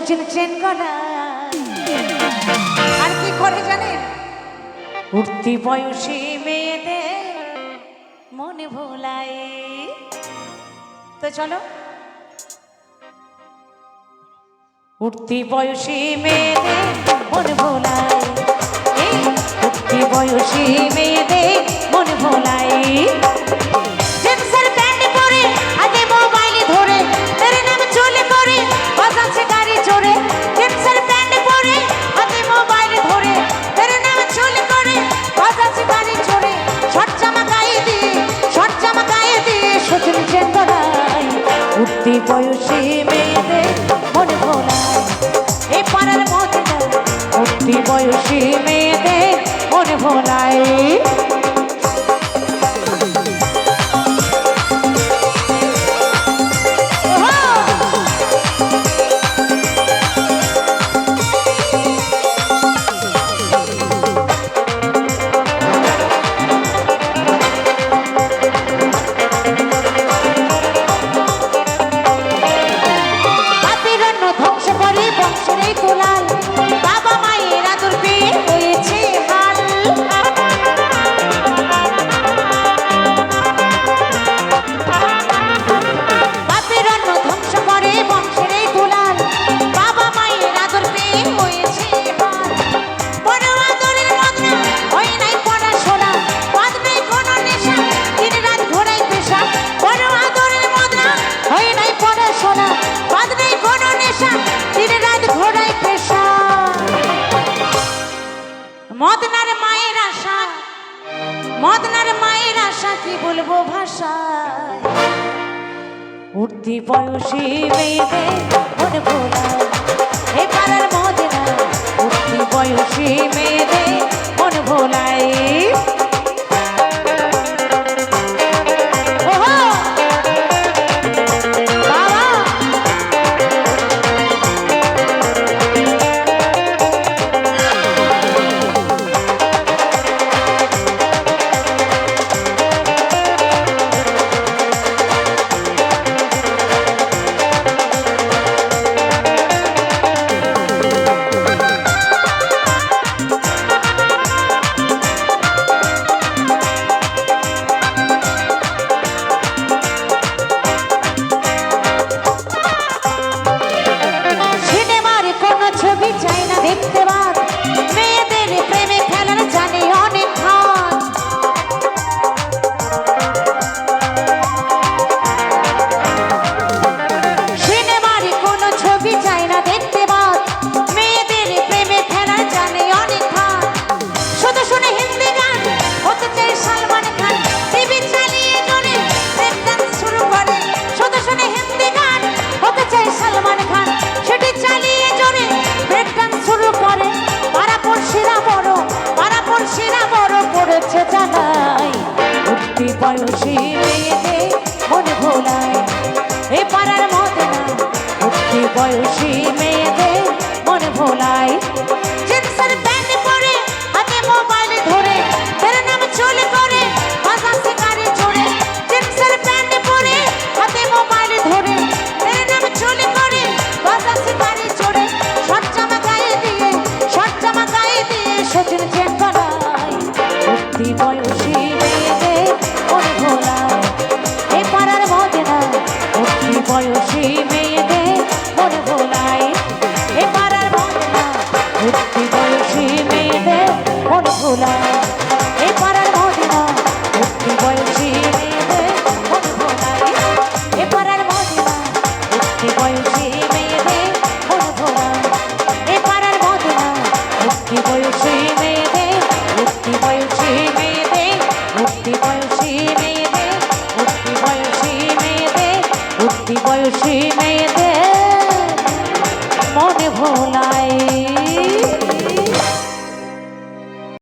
Sachin train করা আর কি করে জানেন উঠতি বয়সী মেয়েদের মনে ভোলায়। তো চলো উঠতি বয়সী মেয়েদের মনে ভোলায়, এই উঠতি বয়সী মেয়েদের মনে ভোলায়। জিন্সের প্যান্ট পরে হাতে মোবাইল ধরে তেরে নাম চলে করে বাজাচ্ছে গাড়ি চড়ে। জিন্সের প্যান্ট পরে হাতে মোবাইল ধরে তেরে নাম চলে করে বাজাচ্ছে গাড়ি চড়ে। শর্ট জামা গায়ে দিয়ে সচিন ট্রেন করায় উঠতি বয়সী মেয়েদের মনে ভোলায়। এই পাড়ার মধ্যে উঠতি বয়সী মেয়েদের মনে ভোলায়। মদনার মায়ের আশা কি বলবো ভাষায় উঠতি বয়সী মেয়েদের মনে ভোলায়। এ পাড়ার মদনা উঠতি বয়সী মেয়েদের মনে ভোলায়। বয়সী মেয়েদের মনে ভোলায়। এ পাড়ার মদনা উঠতি বয়সী মেয়েদের মনে ভোলায়। জিন্সের প্যান্ট পরে হাতে মোবাইল ধরে তেরে নাম চলে করে বাজাচ্ছে গাড়ি চড়ে। জিন্সের প্যান্ট পরে হাতে মোবাইল ধরে তেরে নাম চলে করে বাজাচ্ছে গাড়ি চড়ে। শর্ট জামা গায়ে দিয়ে সচিন ট্রেন করায় উঠতি বয়সী মেয়েদের মনে ভোলায়। এই পাড়ার মদনা উঠতি বয়সী মেয়েদের মনে ভোলায়। এই পাড়ার মদনা উঠতি বয়সী মেয়েদের মনে ভোলায়। এই পাড়ার মদনা উঠতি বয়সী মেয়েদের মনে ভোলায়। এই পাড়ার মদনা উঠতি বয়সী মেয়েদের মনে ভোলায়। এই পাড়ার মদনা উঠতি বয়সী মেয়েদের উঠতি বয়সী মেয়েদের উঠতি বয়সী মেয়েদের